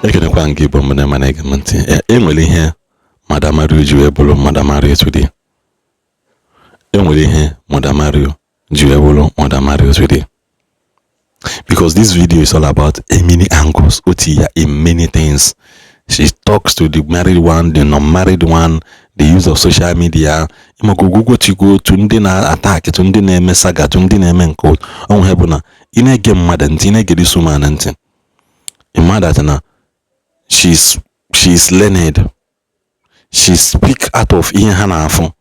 Ekene kwa Igbo mwana management. Enwere ihe Madam Mario ji ebolo Madam Mario today. Enwere ihe Madam Mario ji ebolo Madam Mario today. Because this video is all about a many angles, Otiya in many things. She talks to the married one, the non-married one, the use of social media. Google to go to ndina attack, to ndina Saga, to ndina menko. On hebuna. Ine game madam, ine get this woman antin. Imagine she's learned. She speak out of in her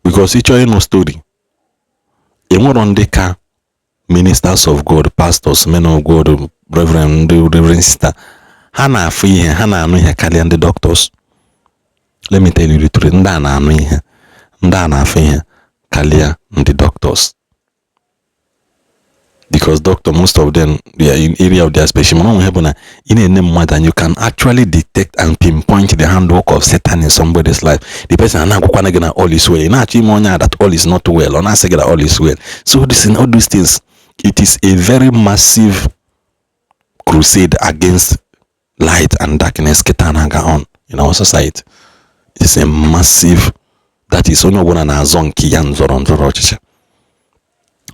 because it's no story. On the ministers of God, pastors, men of God, reverend sister, Hana free Hana no here Kali and the doctors. Let me tell you the truth. Ndana no here. Ndana free Kalia and the doctors. Because doctor, most of them, they are in area of their specialty. In a name more than you can actually detect and pinpoint the handwork of Satan in somebody's life. The person all is well. That all is not well. Or not say that all is well. So this in all these things, it is a very massive crusade against light and darkness on in our society. It's a massive that is only one and a zonki.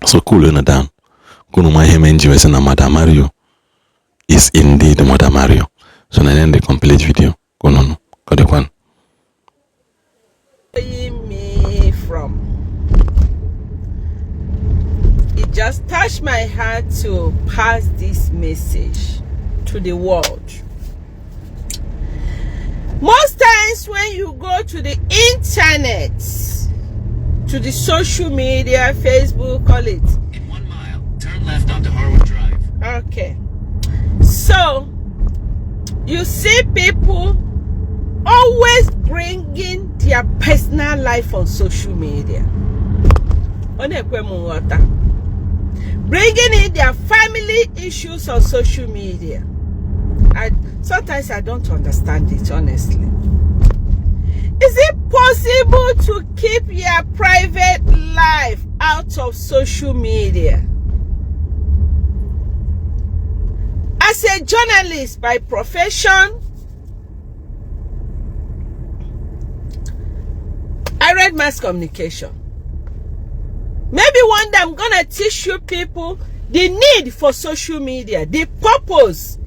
So cool down. Kunuma Hemenji na Madam Mario is indeed Madam Mario. So na end the complete video. Go no. Go the one. Me from. It just touched my heart to pass this message to the world. Most times when you go to the internet, to the social media, Facebook, call it. Left onto Harwood Drive. Okay. So, you see people always bringing their personal life on social media. Bringing in their family issues on social media. Sometimes I don't understand it, honestly. Is it possible to keep your private life out of social media? As a journalist by profession, I read mass communication. Maybe one day I'm gonna teach you people the need for social media, the purpose,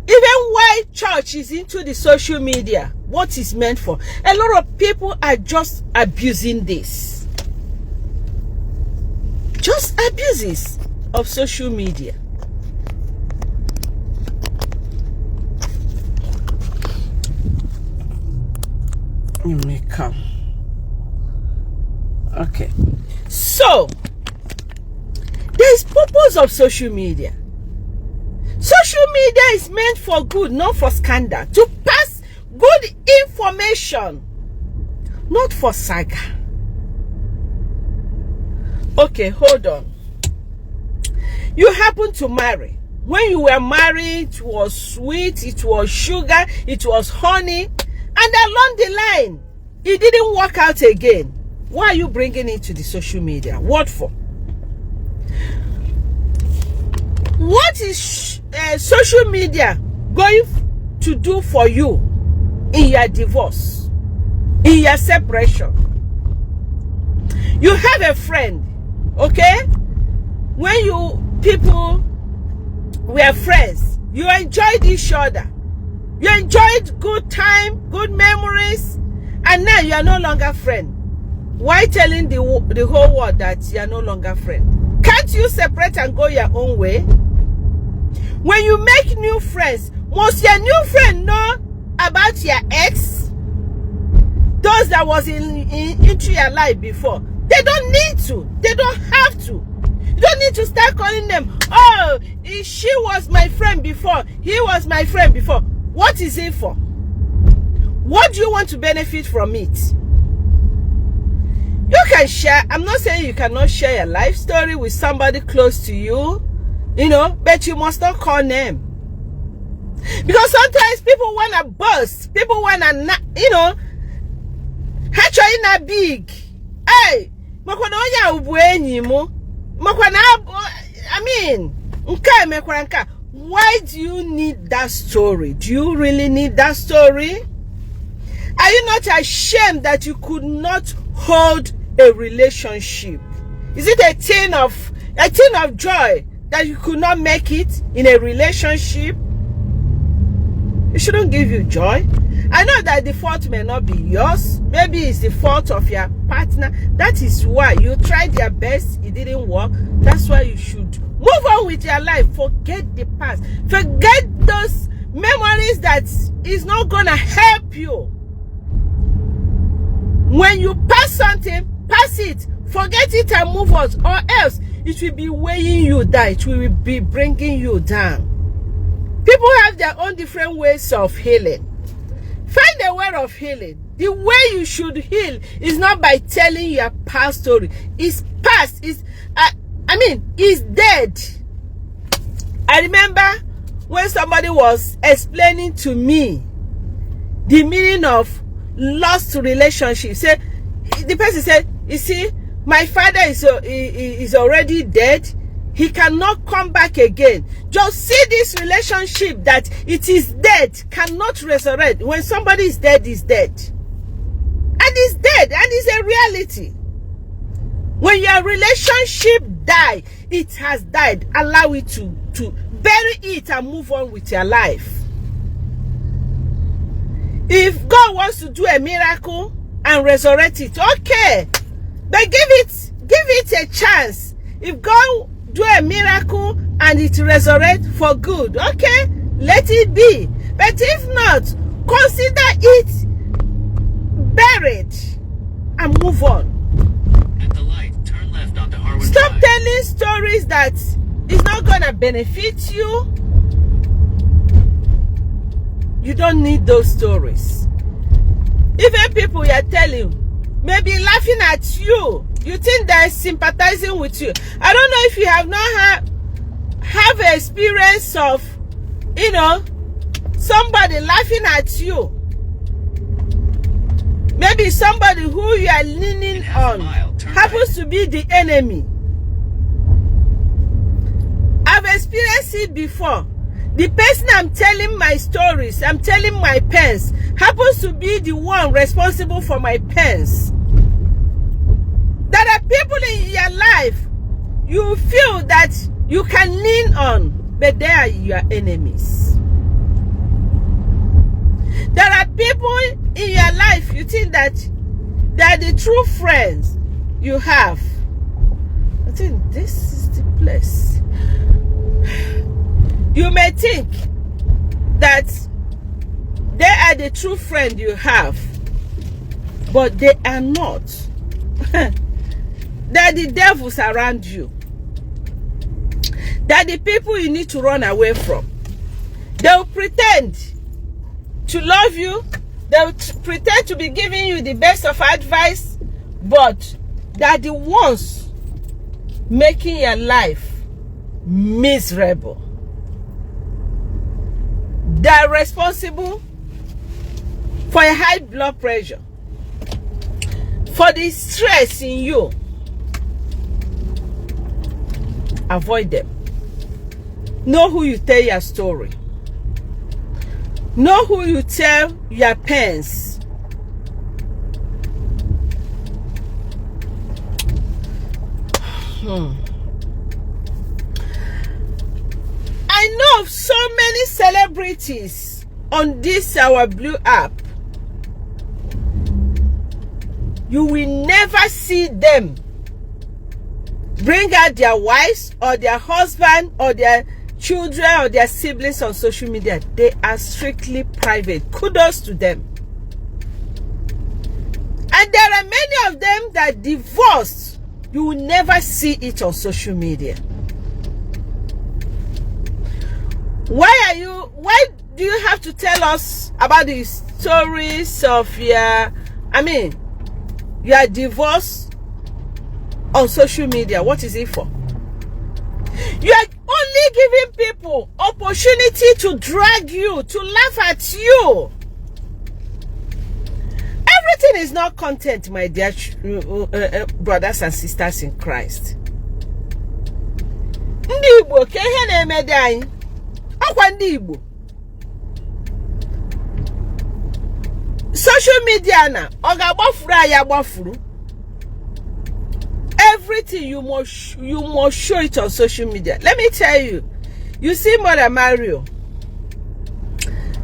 even why church is into the social media, what it's meant for. A lot of people are just abusing this. Just abuses of social media. You may come. Okay. So, there is purpose of social media. Social media is meant for good, not for scandal. To pass good information, not for saga. Okay, hold on. You happen to marry. When you were married, it was sweet, it was sugar, it was honey. And along the line, it didn't work out again. Why are you bringing it to the social media? What for? What is social media going to do for you in your divorce, in your separation? You have a friend, okay? When you people were friends, you enjoyed each other. You enjoyed good time, good memories, and now you are no longer friends. Why telling the whole world that you are no longer friends? Can't you separate and go your own way? When you make new friends, must your new friend know about your ex? Those that was into your life before. They don't need to. They don't have to. You don't need to start calling them, oh, she was my friend before. He was my friend before. What is it for? What do you want to benefit from it? You can share. I'm not saying you cannot share your life story with somebody close to you, you know, but you must not call them. Because sometimes people want to burst. People want to, you know, actually not big. Hey, I mean, Why do you need that story? Do you really need that story? Are you not ashamed that you could not hold a relationship? Is it a thing of joy that you could not make it in a relationship? It shouldn't give you joy. I know that the fault may not be yours. Maybe it's the fault of your partner. That is why you tried your best. It didn't work. That's why you should move on with your life. Forget the past. Forget those memories that is not going to help you. When you pass something, pass it. Forget it and move on. Or else, it will be weighing you down. It will be bringing you down. People have their own different ways of healing. Find a way of healing. The way you should heal is not by telling your past story. It's past. It's dead. I remember when somebody was explaining to me the meaning of lost relationship. The person said, you see, my father is already dead. He cannot come back again. Just see this relationship that it is dead, cannot resurrect. When somebody is dead, is dead. And it's dead, and it's a reality. When your relationship dies, it has died. Allow it to bury it and move on with your life. If God wants to do a miracle and resurrect it, okay. But give it a chance. If God do a miracle and it resurrect for good, okay, let it be. But if not, consider it buried and move on. At the light, turn left onto Harwood Stop Drive. telling stories that is not gonna benefit you. You don't need those stories. Even people you are telling maybe laughing at you. You think they're sympathizing with you. I don't know if you have not have an experience of, somebody laughing at you. Maybe somebody who you are leaning on happens to be the enemy. I've experienced it before. The person I'm telling my stories, I'm telling my pains, happens to be the one responsible for my pains. There are people in your life you feel that you can lean on, but they are your enemies. There are people in your life you think that they are the true friends you have. I think this is the place. You may think that they are the true friend you have, but they are not. They are the devils around you. They are the people you need to run away from. They will pretend to love you. They will pretend to be giving you the best of advice, but they are the ones making your life miserable. They are responsible for a high blood pressure, for the stress in you. Avoid them. Know who you tell your story. Know who you tell your pains. I know of so many celebrities on this our blue app. You will never see them bring out their wives or their husband or their children or their siblings on social media. They are strictly private. Kudos to them. And there are many of them that divorced. You will never see it on social media. Why do you have to tell us about the stories of your divorce on social media? What is it for? You are only giving people opportunity to drag you, to laugh at you. Everything is not content, my dear brothers and sisters in Christ. Ndigbo, ke ihe na-eme dị anyị? Okwa Ndigbo. Social media na oga gbafuru aya gbafuru. Everything you must show it on social media. Let me tell you. You see Mother Mario.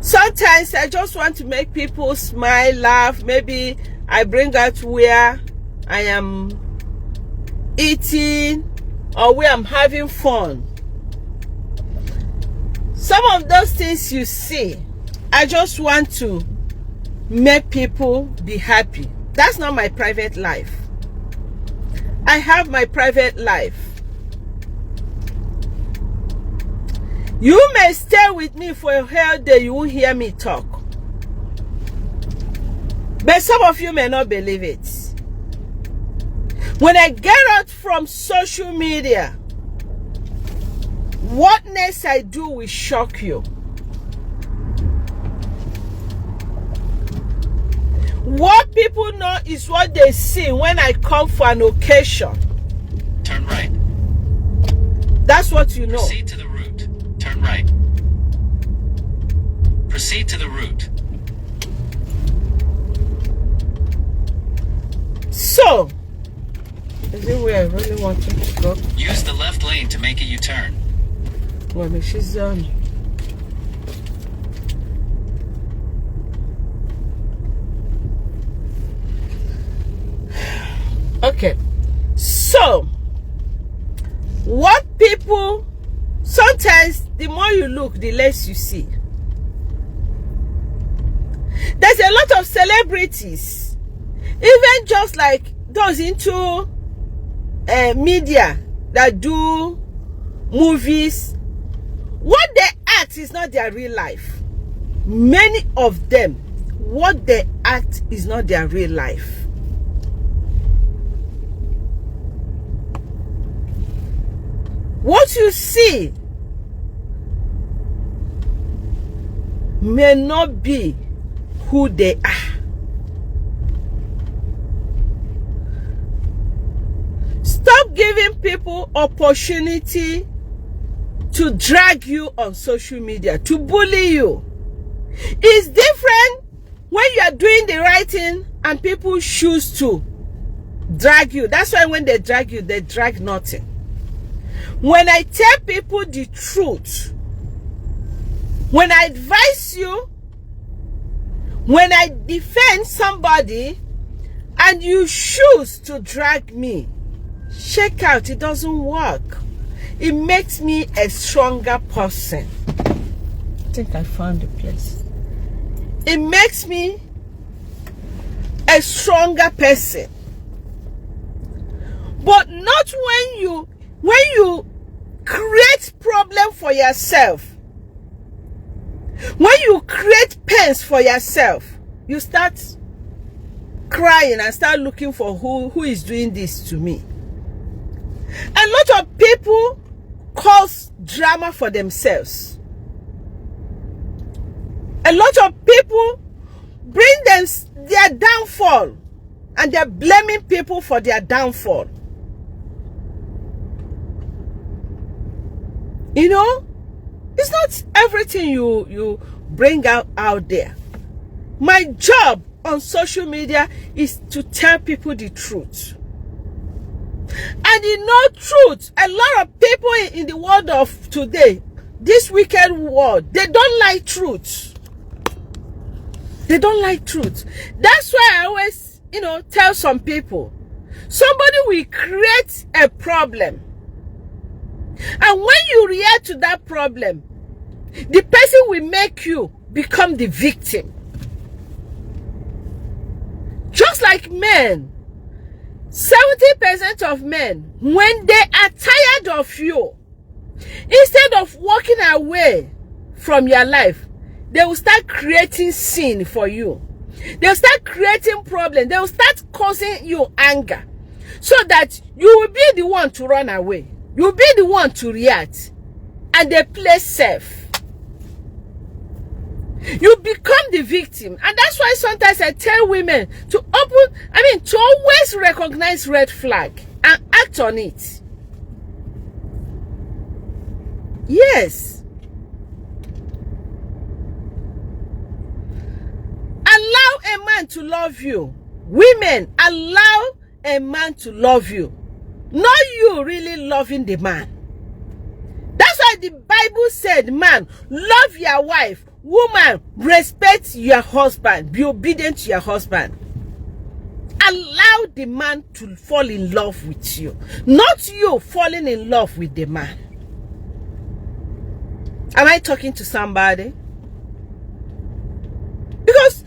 Sometimes I just want to make people smile, laugh. Maybe I bring out where I am eating or where I'm having fun. Some of those things you see, I just want to make people be happy. That's not my private life. I have my private life. You may stay with me for a whole day, you won't hear me talk. But some of you may not believe it. When I get out from social media, what next I do will shock you. What people know is what they see when I come for an occasion. Turn right. That's what you know. Proceed to the route. Turn right. Proceed to the route. So, is it where I really want to go? Use the left lane to make a U-turn. Well, she's okay. So, what people, sometimes the more you look, the less you see. There's a lot of celebrities, even just like those into media that do movies. What they act is not their real life. Many of them, what they act is not their real life. What you see may not be who they are. Stop giving people opportunity to drag you on social media, to bully you. It's different when you are doing the right thing and people choose to drag you. That's why when they drag you, they drag nothing. When I tell people the truth, when I advise you, when I defend somebody and you choose to drag me, check out, it doesn't work. It makes me a stronger person. I think I found the place. It makes me a stronger person. But not when you create problem for yourself. When you create pains for yourself, you start crying and start looking for who is doing this to me. A lot of people cause drama for themselves. A lot of people bring their downfall and they're blaming people for their downfall. You know, it's not everything you bring out there. My job on social media is to tell people the truth. And you know truth, a lot of people in the world of today, this wicked world, they don't like truth. They don't like truth. That's why I always, tell some people, somebody will create a problem. And when you react to that problem, the person will make you become the victim. Just like men, 70% of men, when they are tired of you, instead of walking away from your life, they will start creating sin for you. They will start creating problems. They will start causing you anger so that you will be the one to run away. You will be the one to react. And they play safe. You become the victim. And that's why sometimes I tell women to to always recognize red flag and act on it. Yes. man to love you. Women, allow a man to love you. Not you really loving the man. That's why the Bible said, man, love your wife. Woman, respect your husband. Be obedient to your husband. Allow the man to fall in love with you. Not you falling in love with the man. Am I talking to somebody? Because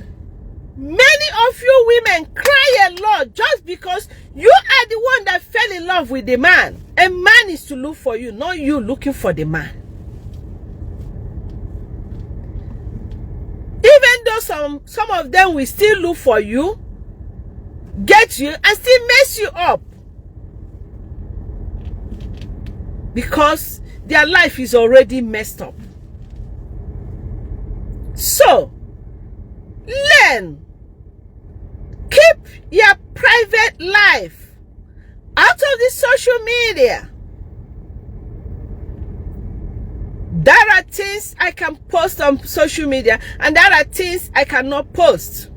many of you women cry a lot just because you are the one that fell in love with the man. A man is to look for you, not you looking for the man. Even though some of them will still look for you, get you, and still mess you up. Because their life is already messed up. So, learn. Keep your private life out of the social media. There are things I can post on social media, and there are things I cannot post.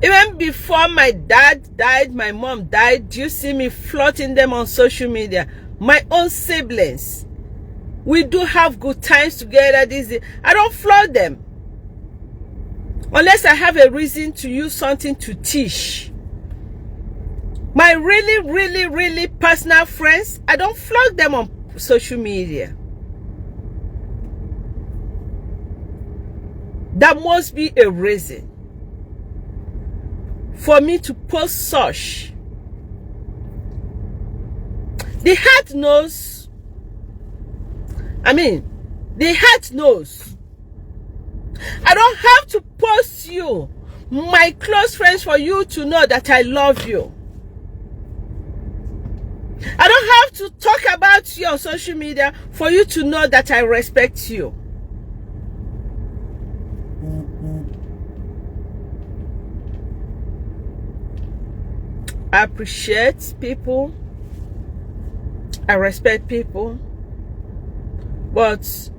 Even before my dad died, my mom died, you see me floating them on social media. My own siblings. We do have good times together. I don't float them. Unless I have a reason to use something to teach. My really personal friends, I don't float them on social media. That must be a reason for me to post such. The heart knows. The heart knows. I don't have to post you, my close friends, for you to know that I love you. I don't have to talk about you on social media for you to know that I respect you. I appreciate people. I respect people. But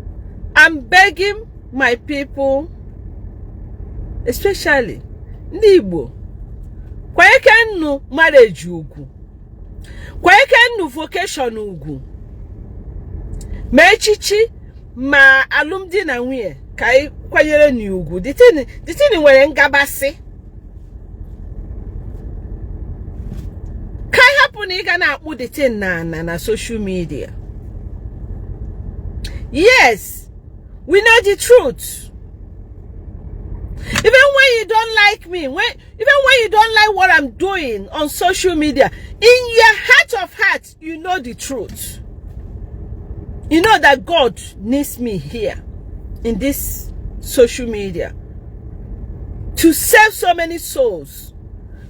I'm begging my people, especially Ndigbo, Kwenu marriage ugwu, Kwenu vocation ugwu, mechichi ma alumdi na nwunye kai kwanyere ni ugwu. The thing nwere ngabasị. Kai happen ị ga na-akpụ the thing na social media. Yes, we know the truth. Even when you don't like me, even when you don't like what I'm doing on social media, in your heart of hearts, you know the truth. You know that God needs me here in this social media to save so many souls,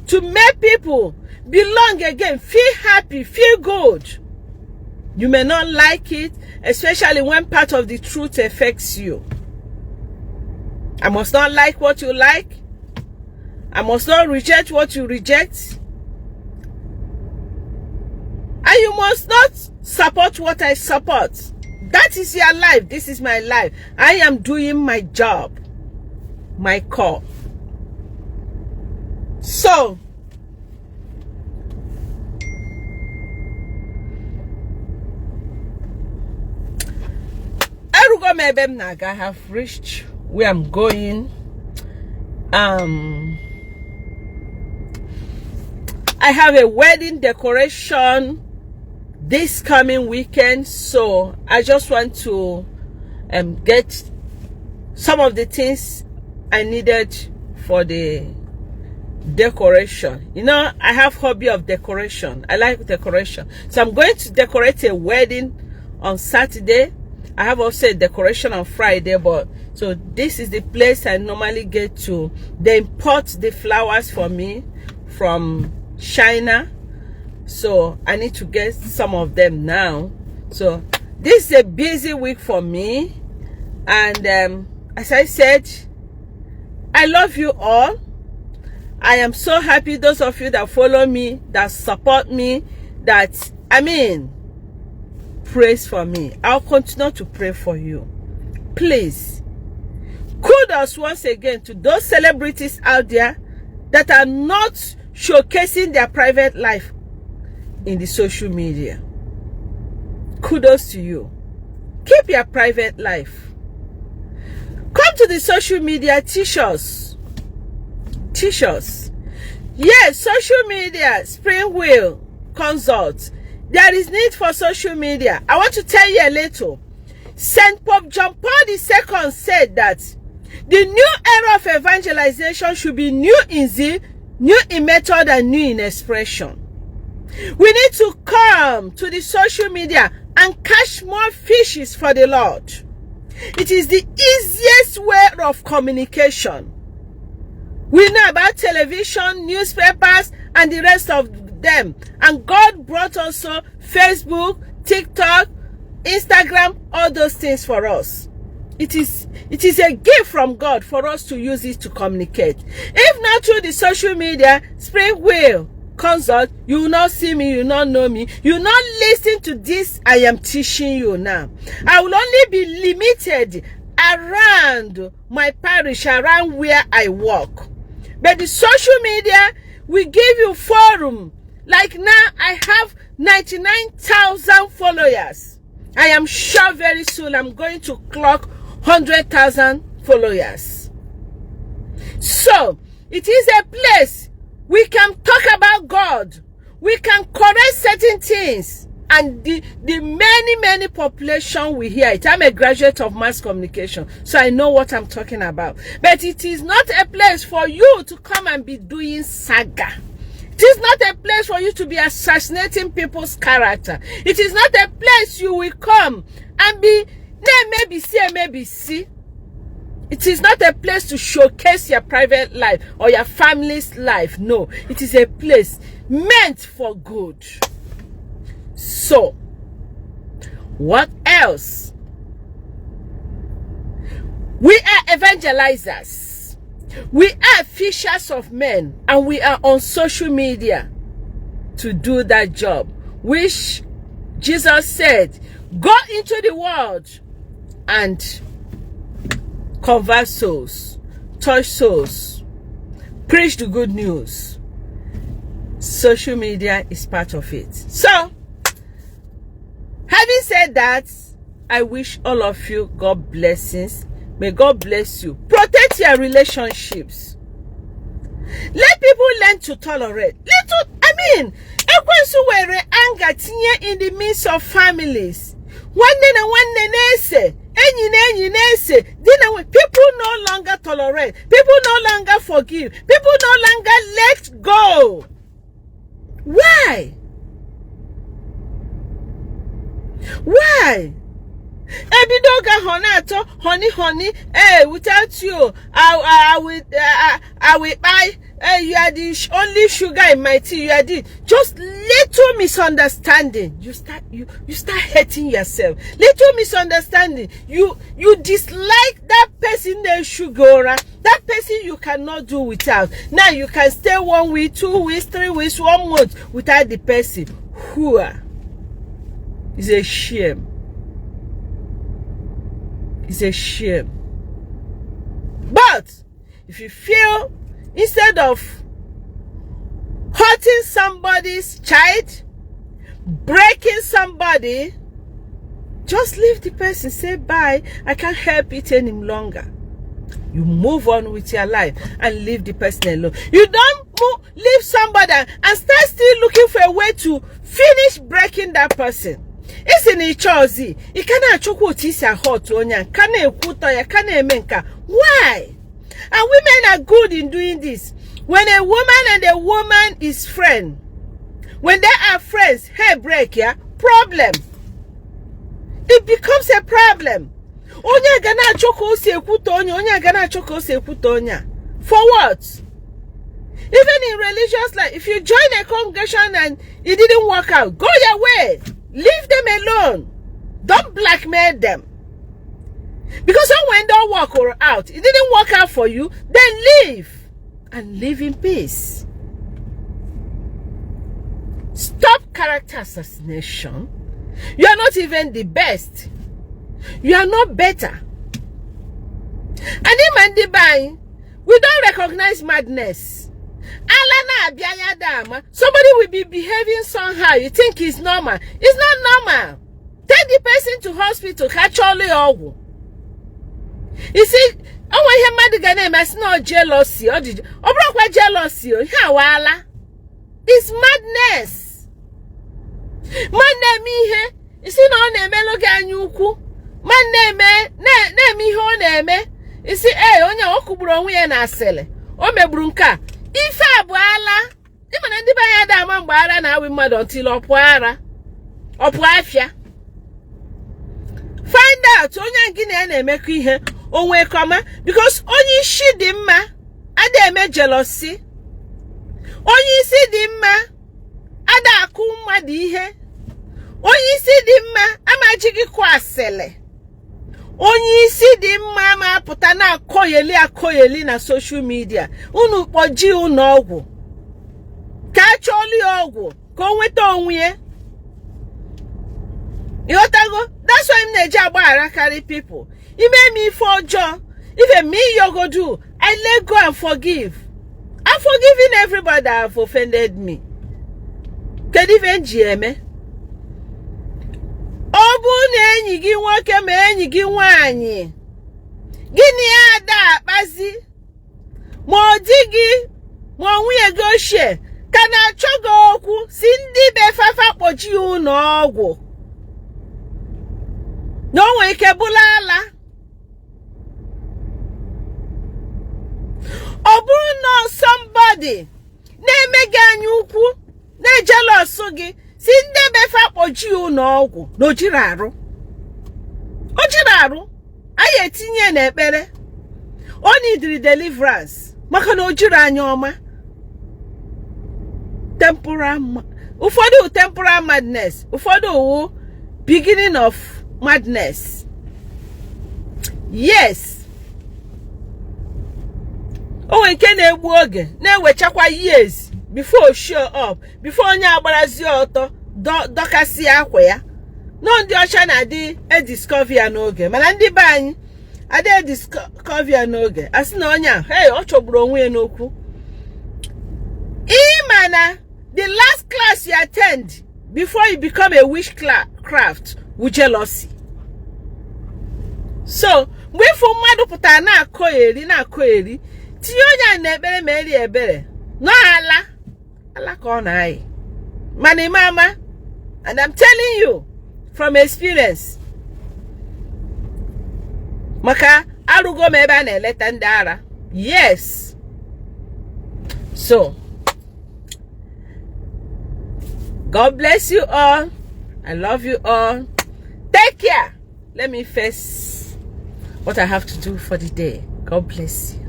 to make people belong again, feel happy, feel good. You may not like it, especially when part of the truth affects you. I must not like what you like. I must not reject what you reject. And you must not support what I support. That is your life. This is my life. I am doing my job, my call. So, I have reached where I'm going. I have a wedding decoration this coming weekend, so I just want to get some of the things I needed for the decoration. You know, I have hobby of decoration. I like decoration, so I'm going to decorate a wedding on Saturday. I have also a decoration on Friday, but so this is the place I normally get to. They import the flowers for me from China, so I need to get some of them now. So this is a busy week for me, and as I said, I love you all. I am so happy, those of you that follow me, that support me, that prays for me. I'll continue to pray for you. Please, kudos once again to those celebrities out there that are not showcasing their private life in the social media. Kudos to you. Keep your private life. Come to the social media, teach us. Teach us. Yes, social media, spring wheel, consult. There is need for social media. I want to tell you a little. St. Pope John Paul II said that the new era of evangelization should be new in zeal, new in method, and new in expression. We need to come to the social media and catch more fishes for the Lord. It is the easiest way of communication. We know about television, newspapers, and the rest of them. And God brought also Facebook, TikTok, Instagram, all those things for us. It is a gift from God for us to use it to communicate. If not through the social media, spring wheel, consult, you will not see me, you will not know me, you will not listen to this I am teaching you now. I will only be limited around my parish, around where I work. But the social media will give you forum. Like now, I have 99,000 followers. I am sure very soon I'm going to clock 100,000 followers. So, it is a place we can talk about God. We can correct certain things. And the many population we hear it. I'm a graduate of mass communication, so I know what I'm talking about. But it is not a place for you to come and be doing saga. It is not a place for you to be assassinating people's character. It is not a place you will come and be, maybe see. It is not a place to showcase your private life or your family's life. No, it is a place meant for good. So, what else? We are evangelizers. We are fishers of men, and we are on social media to do that job, which Jesus said, go into the world and convert souls, touch souls, preach the good news. Social media is part of it. So, having said that, I wish all of you God blessings. May God bless you. Protect your relationships. Let people learn to tolerate. Ekwensu were anger tinye in the midst of families. Nwanne na nwanne na-ese, enyi na enyi na-ese. People no longer tolerate. People no longer forgive. People no longer let go. Why? Why? Ebidoga honey, without you, I will buy. You are the only sugar in my tea. You are the just little misunderstanding. You start hating yourself. Little misunderstanding. You dislike that person, the sugar. That person you cannot do without. Now you can stay 1 week, 2 weeks, 3 weeks, 1 month without the person. Who is a shame. It's a shame. But if you feel instead of hurting somebody's child, breaking somebody, just leave the person. Say bye. I can't help it any longer. You move on with your life and leave the person alone. You don't leave somebody and start still looking for a way to finish breaking that person. It's in a choice. You cannot choke what is a hot on ya. Why? And women are good in doing this. When a woman and a woman is friend, when they are friends, hey, break ya, problem. It becomes a problem. Onya gana choko se kutonya, onya gana choko se kutonya. For what? Even in religious life, if you join a congregation and it didn't work out, go your way. Leave them alone. Don't blackmail them. Because when they don't work out, it didn't work out for you, then leave. And live in peace. Stop character assassination. You are not even the best. You are not better. And in Ndigbo, we don't recognize madness. Somebody will be behaving somehow. You think it's normal. It's not normal. Take the person to hospital. Catch all the ogu. You see, it's not jealousy. Jealousy. It's madness. You see, no name look at you. Man name me. You see, onya okuburo we na sele. O mebrunka. Ife abuala. Ima na Ndigbo ya da ma mgbara na awi mmadu until opwara. Opwafia. Find out onye ngine na-emekọ ihe onwe koma because onye isi dị mma ada eme jealousy. Onye isi dị mma ada akụ mmadụ ihe. Onye isi dị mma amajigi kwa asele. Onye isi dị mma ma pụta na akoyeli na social media. Unu kpoji unu ọgwụ. Ka achọli ọgwụ ka o nweta onwe ya. That's why I'm never carry people. He made me for joy. Even me, you do. I let go and forgive. I'm forgiving everybody that have offended me. Can even GM? Obu enyi gi nwoke ma enyi gi nwaanyị. Gini ada bazi. Mo digi mo nwunye go share. Kana chogo okwu si ndị be fafa kpoji unu ọgwụ. No one can bulala. Obu no somebody. Ne meganyuku. Ne jealous sugi. Sinde befa oji unogu. No jiraru. Ojiraru. Aye tinye na ekpere. O need deliverance. Maka no jira anyoma. Ufodu temporal madness. Ufodu beginning of madness. Yes. Oh, and can a work now we check years before show up, before onye agbarazi ọtọ dokasi akwa. No ndị ọcha na di e discover n'oge. Mana ndị be anyị ade discover n'oge. Asị na onye hey ọ chọgburu onwe ya n'okwu. Imana the last class you attend before you become a witchcraft with jealousy. So, when for madu puta na koeri, tiyonya nebere meri ebere. No ala kona mani mama, and I'm telling you from experience. Maka arugo meba na letandara. Yes. So, God bless you all. I love you all. Take care. Let me face what I have to do for the day. God bless you.